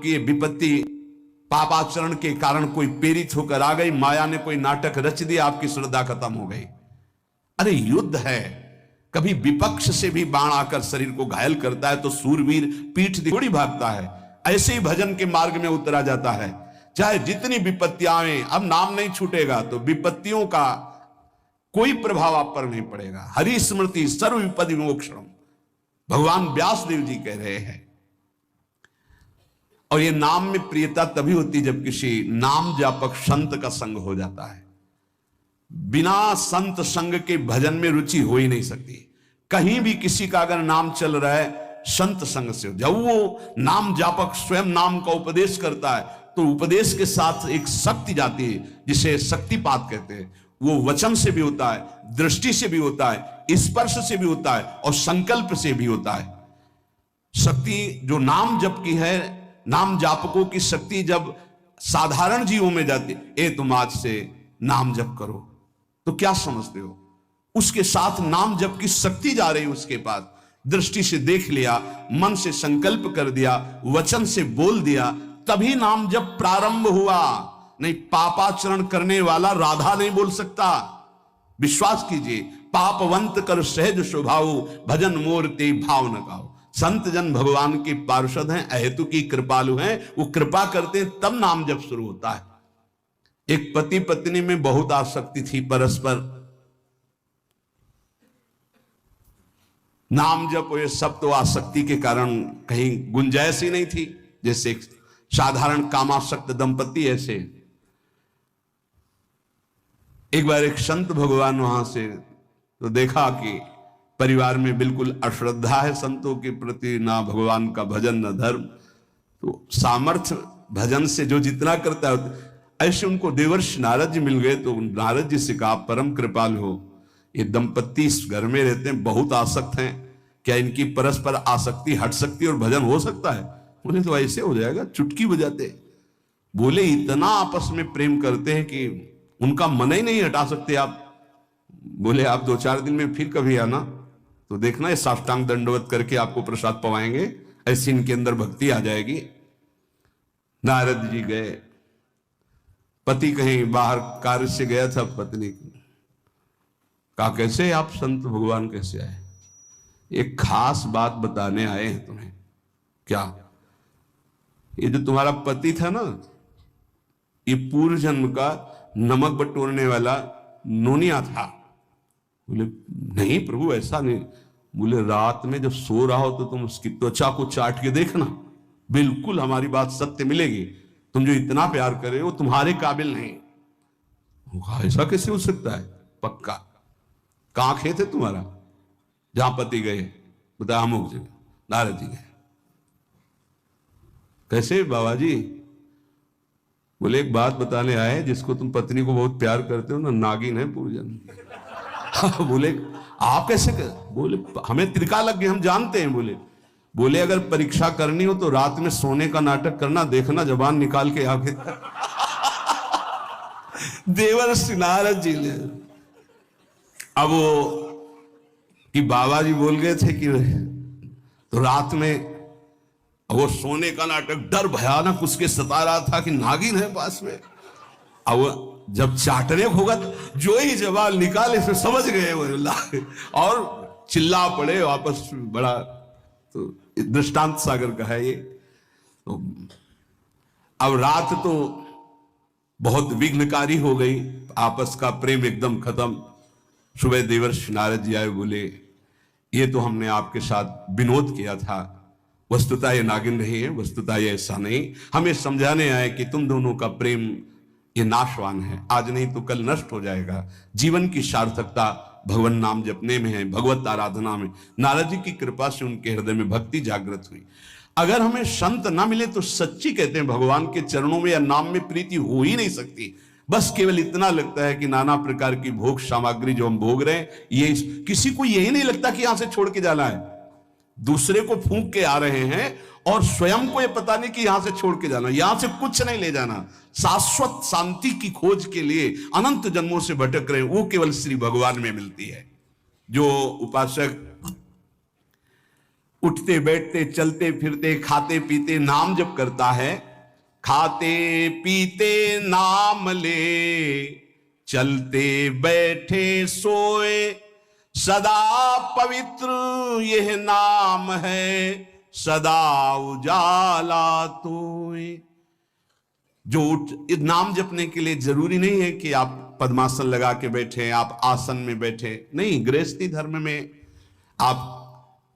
आपकी विपत्ति पापाचरण के कारण कोई प्रेरित होकर आ गई, माया ने कोई नाटक रच दिया, आपकी श्रद्धा खत्म हो गई। अरे युद्ध है, कभी विपक्ष से भी बाण आकर शरीर को घायल करता है तो सूरवीर पीठ थोड़ी भागता है। ऐसे ही भजन के मार्ग में उतरा जाता है, चाहे जितनी विपत्तियां आए, अब नाम नहीं छूटेगा तो विपत्तियों का कोई प्रभाव आप पर नहीं पड़ेगा। हरि स्मृति सर्व विपदि विमोक्षणम, भगवान व्यासदेव जी कह रहे हैं। और ये नाम में प्रियता तभी होती जब किसी नाम जापक संत का संग हो जाता है। बिना संत संग के भजन में रुचि हो ही नहीं सकती। कहीं भी किसी का अगर नाम चल रहा है संत संग से, जब वो नाम जापक स्वयं नाम का उपदेश करता है तो उपदेश के साथ एक शक्ति जाती है जिसे शक्तिपात कहते हैं। वो वचन से भी होता है, दृष्टि से भी होता है, स्पर्श से भी होता है और संकल्प से भी होता है। शक्ति जो नाम जप की है, नाम जापकों की शक्ति जब साधारण जीवों में जाती है, तुम आज से नाम जप करो, तो क्या समझते हो? उसके साथ नाम जप की शक्ति जा रही है उसके पास। दृष्टि से देख लिया, मन से संकल्प कर दिया, वचन से बोल दिया, तभी नाम जप प्रारंभ हुआ। नहीं, पापाचरण करने वाला राधा नहीं बोल सकता। विश्वास कीजिए, पापवंत कर सहज स्वभाव, भजन मोर ते भाव न गाओ। संत जन भगवान के पार्षद हैं, अहेतु की कृपालु हैं, वो कृपा करते हैं तब नाम जप शुरू होता है। एक पति पत्नी में बहुत आसक्ति थी परस्पर, नाम जप ये सब तो आसक्ति के कारण कहीं गुंजाइश ही नहीं थी। जैसे साधारण कामासक्त दंपति, ऐसे एक बार एक संत भगवान वहां से तो देखा कि परिवार में बिल्कुल अश्रद्धा है संतों के प्रति, ना भगवान का भजन न धर्म। तो सामर्थ्य भजन से जो जितना करता है, ऐसे उनको देवर्षि नारद जी मिल गए। तो नारद जी से कहा, परम कृपाल हो, ये दंपत्ति इस घर में रहते हैं, बहुत आसक्त हैं, क्या इनकी परस्पर आसक्ति हट सकती है और भजन हो सकता है? बोले तो ऐसे हो जाएगा, चुटकी बजाते। बोले इतना आपस में प्रेम करते हैं कि उनका मन ही नहीं हटा सकते आप। बोले आप 2-4 दिन में फिर कभी आना तो देखना, ये साष्टांग दंडवत करके आपको प्रसाद पवाएंगे, ऐसी इनके अंदर भक्ति आ जाएगी। नारद जी गए, पति कहीं बाहर कार्य से गया था, पत्नी कहा कैसे आप संत भगवान कैसे आए? एक खास बात बताने आए हैं तुम्हें। क्या? ये जो तुम्हारा पति था ना, ये पूर्व जन्म का नमक बटोरने वाला नोनिया था। बोले नहीं प्रभु ऐसा नहीं। बोले रात में जब सो रहा हो तो तुम उसकी त्वचा को चाट के देखना, बिल्कुल हमारी बात सत्य मिलेगी। तुम जो इतना प्यार कर रहे हो तुम्हारे काबिल नहीं। ऐसा कैसे हो सकता है? पक्का। कहां खेत है तुम्हारा? जहां पति गए, बता अमुक जगह। नारद जी गए। कैसे बाबा जी? बोले एक बात बताने आए, जिसको तुम पत्नी को बहुत प्यार करते हो ना, नागिन है पूजन। बोले आप कैसे कर? बोले हमें त्रिका लग गए, हम जानते हैं। बोले अगर परीक्षा करनी हो तो रात में सोने का नाटक करना, देखना जबान निकाल के आगे। देवर्षि नारद जी ने अब वो कि बाबा जी बोल गए थे कि तो रात में वो सोने का नाटक, डर भयानक उसके सता रहा था कि नागिन है पास में। अब जब चाटने होगा तो जो ही जवाब निकाले फिर समझ गए वो और चिल्ला पड़े वापस। बड़ा तो दृष्टांत सागर का है ये। तो अब रात तो बहुत विघ्नकारी हो गई, आपस का प्रेम एकदम खत्म। सुबह देवर्षि नारद जी आए, बोले ये तो हमने आपके साथ विनोद किया था, वस्तुतः ये नागिन नहीं है, वस्तुतः ये ऐसा नहीं। हमें समझाने आए कि तुम दोनों का प्रेम ये नाशवान है, आज नहीं तो कल नष्ट हो जाएगा। जीवन की सार्थकता भगवान नाम जपने में है, भगवत आराधना में। नारद जी की कृपा से उनके हृदय में भक्ति जागृत हुई। अगर हमें संत ना मिले तो सच्ची कहते हैं भगवान के चरणों में या नाम में प्रीति हो ही नहीं सकती। बस केवल इतना लगता है कि नाना प्रकार की भोग सामग्री जो हम भोग रहे हैं, ये किसी को यही नहीं लगता कि यहां से छोड़ के जाना है। दूसरे को फूंक के आ रहे हैं और स्वयं को ये पता नहीं कि यहां से छोड़ के जाना, यहां से कुछ नहीं ले जाना। शाश्वत शांति की खोज के लिए अनंत जन्मों से भटक रहे हैं, वो केवल श्री भगवान में मिलती है। जो उपासक उठते बैठते चलते फिरते खाते पीते नाम जप करता है, खाते पीते नाम ले, चलते बैठे सोए सदा पवित्र यह नाम है, सदा उजाला तोए। जो नाम जपने के लिए जरूरी नहीं है कि आप पद्मासन लगा के बैठे, आप आसन में बैठे, नहीं। गृहस्थी धर्म में आप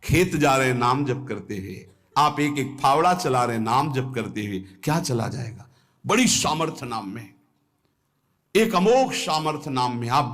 खेत जा रहे नाम जप करते हुए, आप एक एक फावड़ा चला रहे नाम जप करते हुए, क्या चला जाएगा? बड़ी सामर्थ्य नाम में, एक अमोघ सामर्थ्य नाम में। आप